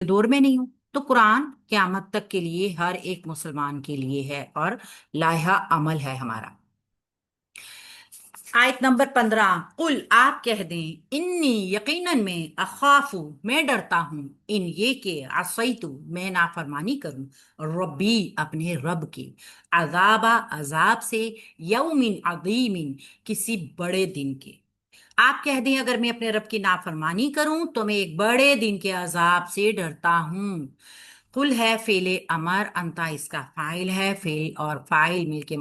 دور میں نہیں ہوں، تو قرآن قیامت تک کے لیے ہر ایک مسلمان کے لیے ہے اور لائحہ عمل ہے ہمارا۔ آیت نمبر 15، قل آپ کہہ دیں، انی یقیناً میں، اخافو میں ڈرتا ہوں، ان یہ کہ عصیتو میں نافرمانی کروں، ربی اپنے رب کے، عذاب سے، یوم عظیم کسی بڑے دن کے۔ آپ کہہ دیں اگر میں اپنے رب کی نافرمانی کروں تو میں ایک بڑے دن کے عذاب سے ڈرتا ہوں۔ قل ہے فعل امر، انتا اس کا فاعل ہے، فعل اور فاعل مل کے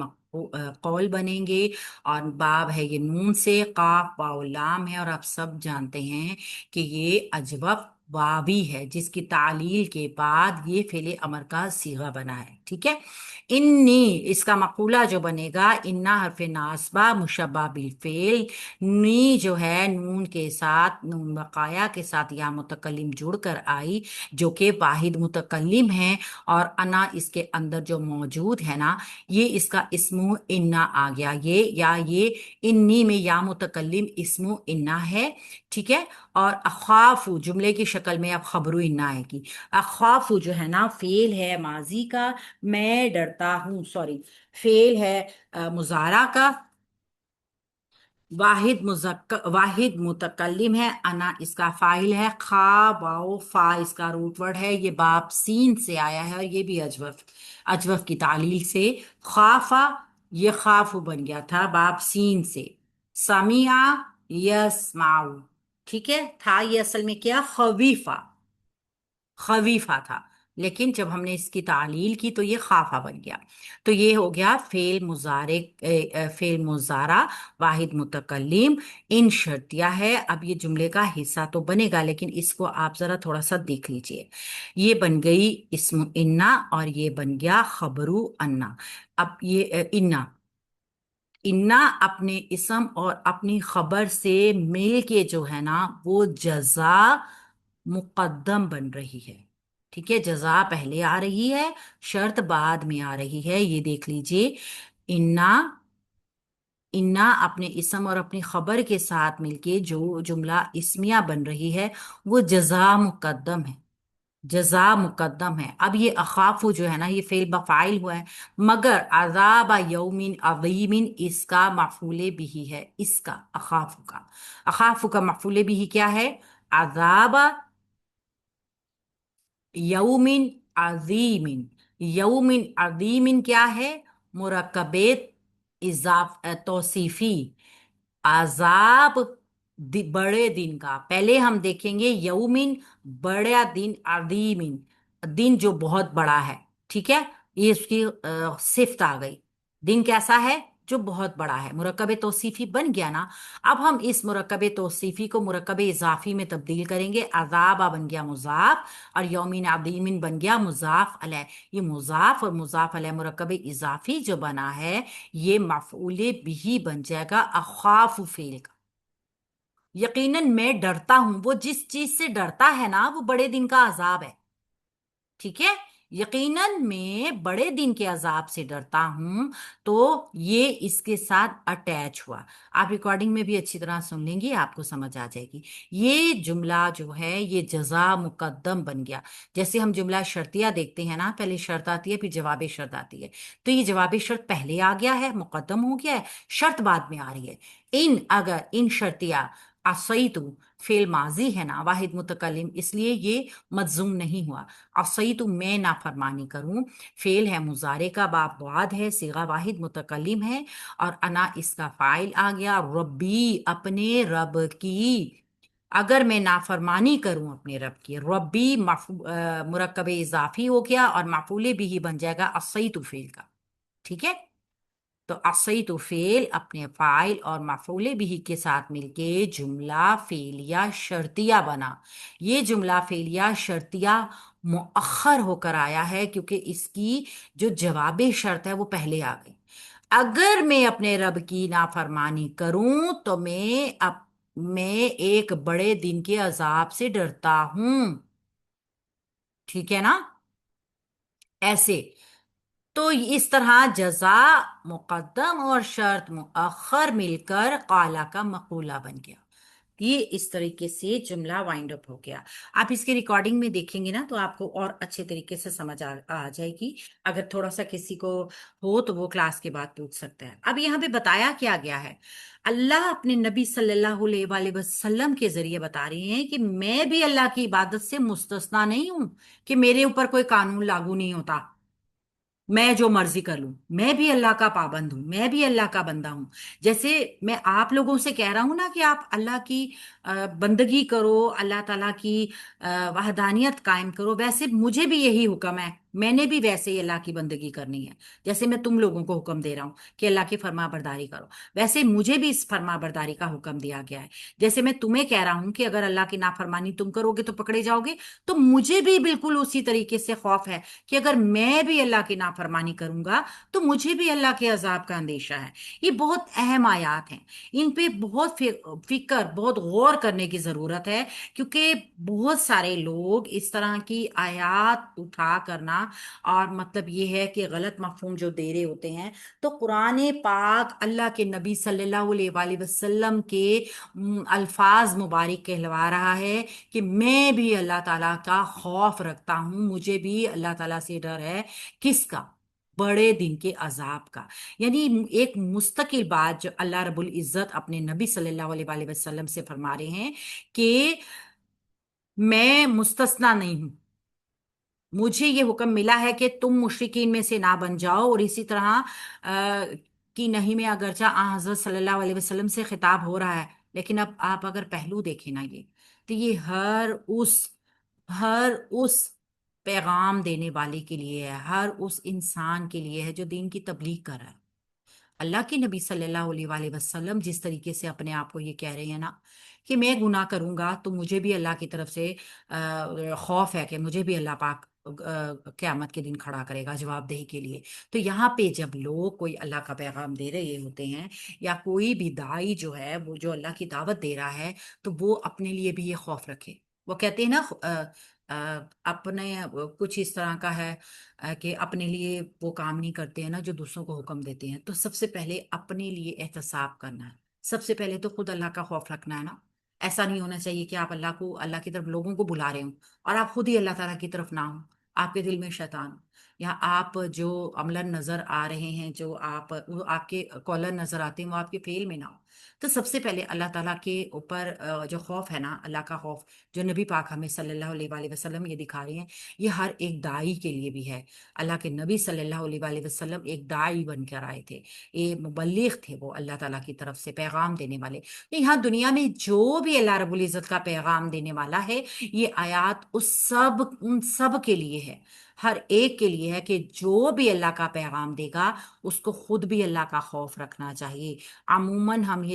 قول بنیں گے، اور باب ہے یہ نون سے، قاف واو لام ہے، اور آپ سب جانتے ہیں کہ یہ اجوف واوی ہے جس کی تعلیل کے بعد یہ فعل امر کا صیغہ بنا ہے، ٹھیک ہے۔ انی اس کا مقولہ جو بنے گا، انا حرف ناصبہ مشبہ بالفعل، نی جو ہے نون کے ساتھ، نون بقایا کے ساتھ یا متکلم جڑ کر آئی جو کہ واحد متکلم ہے، اور انا اس کے اندر جو موجود ہے نا، یہ اس کا اسم انا آ گیا، یہ انی میں یا متکلم اسم انا ہے، ٹھیک ہے۔ اور اخاف جملے کی شکل میں اب خبر انا آئے گی۔ اخاف جو ہے نا فعل ہے ماضی کا، میں ڈرتا ہوں، سوری، فعل ہے مضارع کا، واحد متکلم ہے، انا اس کا فاعل ہے، خا واو فا اس کا روٹ ورڈ ہے، یہ باب سین سے آیا ہے، اور یہ بھی اجوف کی تعلیل سے، خافا یہ خاف بن گیا تھا باب سین سے، سمیع یسمعو، ٹھیک ہے، تھا یہ اصل میں کیا، خویفہ تھا، لیکن جب ہم نے اس کی تعلیل کی تو یہ خافہ بن گیا۔ تو یہ ہو گیا فعل مضارع واحد متکلم، ان شرطیہ ہے۔ اب یہ جملے کا حصہ تو بنے گا لیکن اس کو آپ ذرا تھوڑا سا دیکھ لیجئے، یہ بن گئی اسم انا اور یہ بن گیا خبرو انا۔ اب یہ انا اپنے اسم اور اپنی خبر سے مل کے جو ہے نا وہ جزا مقدم بن رہی ہے، ٹھیک ہے، جزا پہلے آ رہی ہے، شرط بعد میں آ رہی ہے، یہ دیکھ لیجئے، انا انا اپنے اسم اور اپنی خبر کے ساتھ مل کے جو جملہ اسمیہ بن رہی ہے وہ جزا مقدم ہے، جزا مقدم ہے۔ اب یہ اخافو جو ہے نا یہ فعل بفاعل ہوا ہے، مگر عذاب یوم عظیم اس کا مفعول بھی ہے، اس کا اخافو کا مفعول بھی کیا ہے، عذاب یوم عظیم، یوم عظیم کیا ہے، مرکب توصیفی، عذاب بڑے دن کا، پہلے ہم دیکھیں گے یومن بڑا دن، عظیم دن جو بہت بڑا ہے، ٹھیک ہے، یہ اس کی صفت آ گئی، دن کیسا ہے، جو بہت بڑا ہے، مرکب توصیفی بن گیا نا۔ اب ہم اس مرکب توصیفی کو مرکب اضافی میں تبدیل کریں گے، عذاب بن گیا مضاف اور یومین عظیم بن گیا مضاف علیہ، یہ مضاف اور مضاف علیہ مرکب اضافی جو بنا ہے یہ مفعول بھی بن جائے گا اخاف فعل کا۔ یقیناً میں ڈرتا ہوں، وہ جس چیز سے ڈرتا ہے نا وہ بڑے دن کا عذاب ہے، ٹھیک ہے، یقیناً میں بڑے دن کے عذاب سے ڈرتا ہوں، تو یہ اس کے ساتھ اٹیچ ہوا، آپ ریکارڈنگ میں بھی اچھی طرح سن لیں گی، آپ کو سمجھ آ جائے گی، یہ جملہ جو ہے یہ جزا مقدم بن گیا۔ جیسے ہم جملہ شرطیہ دیکھتے ہیں نا، پہلے شرط آتی ہے پھر جواب شرط آتی ہے، تو یہ جواب شرط پہلے آ گیا ہے، مقدم ہو گیا ہے، شرط بعد میں آ رہی ہے۔ اگر ان شرطیہ عصیتو فعل ماضی ہے نا واحد متکلم، اس لیے یہ مجزوم نہیں ہوا، عصیتو میں نافرمانی کروں، فعل ہے مضارع کا، باب بعد ہے، صیغہ واحد متکلم ہے، اور انا اس کا فاعل آ گیا، ربی اپنے رب کی، اگر میں نافرمانی کروں اپنے رب کی، ربی مرکب اضافی ہو گیا اور مفعول بھی بن جائے گا عصیتو فعل کا، ٹھیک ہے۔ تو عصیت فعل اپنے فاعل اور مفعول بھی کے ساتھ مل کے جملہ فعلیہ شرطیہ بنا، یہ جملہ فعلیہ شرطیہ مؤخر ہو کر آیا ہے کیونکہ اس کی جو جواب شرط ہے وہ پہلے آ گئی، اگر میں اپنے رب کی نافرمانی کروں تو میں ایک بڑے دن کے عذاب سے ڈرتا ہوں، ٹھیک ہے نا، ایسے، تو اس طرح جزا مقدم اور شرط مؤخر مل کر قالا کا مقولہ بن گیا۔ یہ اس طریقے سے جملہ وائنڈ اپ ہو گیا. آپ اس کے ریکارڈنگ میں دیکھیں گے نا تو آپ کو اور اچھے طریقے سے سمجھ آ جائے گی. اگر تھوڑا سا کسی کو ہو تو وہ کلاس کے بعد پوچھ سکتا ہے. اب یہاں پہ بتایا کیا گیا ہے؟ اللہ اپنے نبی صلی اللہ علیہ وآلہ وسلم کے ذریعے بتا رہے ہیں کہ میں بھی اللہ کی عبادت سے مستثنا نہیں ہوں، کہ میرے اوپر کوئی قانون لاگو نہیں ہوتا، میں جو مرضی کر لوں. میں بھی اللہ کا پابند ہوں، میں بھی اللہ کا بندہ ہوں. جیسے میں آپ لوگوں سے کہہ رہا ہوں نا کہ آپ اللہ کی بندگی کرو، اللہ تعالیٰ کی وحدانیت قائم کرو، ویسے مجھے بھی یہی حکم ہے. میں نے بھی ویسے ہی اللہ کی بندگی کرنی ہے. جیسے میں تم لوگوں کو حکم دے رہا ہوں کہ اللہ کی فرما برداری کرو، ویسے مجھے بھی اس فرما برداری کا حکم دیا گیا ہے. جیسے میں تمہیں کہہ رہا ہوں کہ اگر اللہ کی نافرمانی تم کرو گے تو پکڑے جاؤ گے، تو مجھے بھی بالکل اسی طریقے سے خوف ہے کہ اگر میں بھی اللہ کی نافرمانی کروں گا تو مجھے بھی اللہ کے عذاب کا اندیشہ ہے. یہ بہت اہم آیات ہیں، ان پہ بہت فکر، بہت غور کرنے کی ضرورت ہے، کیونکہ بہت سارے لوگ اس طرح کی آیات اٹھا کرنا اور مطلب یہ ہے کہ غلط مفہوم جو دے رہے ہوتے ہیں. تو قرآن پاک اللہ کے نبی صلی اللہ علیہ وآلہ وسلم کے الفاظ مبارک کہلوا رہا ہے کہ میں بھی اللہ تعالیٰ کا خوف رکھتا ہوں، مجھے بھی اللہ تعالیٰ سے ڈر ہے. کس کا؟ بڑے دن کے عذاب کا. یعنی ایک مستقل بات جو اللہ رب العزت اپنے نبی صلی اللہ علیہ وآلہ وسلم سے فرما رہے ہیں کہ میں مستثنا نہیں ہوں، مجھے یہ حکم ملا ہے کہ تم مشرکین میں سے نہ بن جاؤ. اور اسی طرح کی نہیں میں اگرچہ حضرت صلی اللہ علیہ وسلم سے خطاب ہو رہا ہے، لیکن اب آپ اگر پہلو دیکھیں نا یہ، تو یہ ہر اس پیغام دینے والے کے لیے ہے، ہر اس انسان کے لیے ہے جو دین کی تبلیغ کر رہا ہے. اللہ کے نبی صلی اللہ علیہ وآلہ وسلم جس طریقے سے اپنے آپ کو یہ کہہ رہے ہیں نا کہ میں گناہ کروں گا تو مجھے بھی اللہ کی طرف سے خوف ہے کہ مجھے بھی اللہ پاک قیامت کے دن کھڑا کرے گا جواب دہی کے لیے. تو یہاں پہ جب لوگ کوئی اللہ کا پیغام دے رہے ہوتے ہیں، یا کوئی بھی داعی جو ہے وہ جو اللہ کی دعوت دے رہا ہے، تو وہ اپنے لیے بھی یہ خوف رکھے. وہ کہتے ہیں نا اپنے کچھ اس طرح کا ہے کہ اپنے لیے وہ کام نہیں کرتے ہیں نا جو دوسروں کو حکم دیتے ہیں. تو سب سے پہلے اپنے لیے احتساب کرنا ہے، سب سے پہلے تو خود اللہ کا خوف رکھنا ہے نا. ایسا نہیں ہونا چاہیے کہ آپ اللہ کی طرف لوگوں کو بلا رہے ہوں اور آپ خود ہی اللہ تعالیٰ کی طرف نہ ہوں، آپ کے دل میں شیطان ہو، یا آپ جو عملاً نظر آ رہے ہیں، جو وہ آپ کے قولاً نظر آتے ہیں، وہ آپ کے فعل میں نہ ہو. تو سب سے پہلے اللہ تعالیٰ کے اوپر جو خوف ہے نا، اللہ کا خوف جو نبی پاک ہمیں صلی اللہ علیہ وآلہ وسلم یہ دکھا رہے ہیں، یہ ہر ایک داعی کے لیے بھی ہے. اللہ کے نبی صلی اللہ علیہ وآلہ وسلم ایک داعی بن کر آئے تھے، یہ مبلغ تھے، وہ اللہ تعالیٰ کی طرف سے پیغام دینے والے. یہاں دنیا میں جو بھی اللہ رب العزت کا پیغام دینے والا ہے، یہ آیات ان سب کے لیے ہے، ہر ایک کے لیے ہے کہ جو بھی اللہ کا پیغام دے گا اس کو خود بھی اللہ کا خوف رکھنا چاہیے. عموماً ہم یہ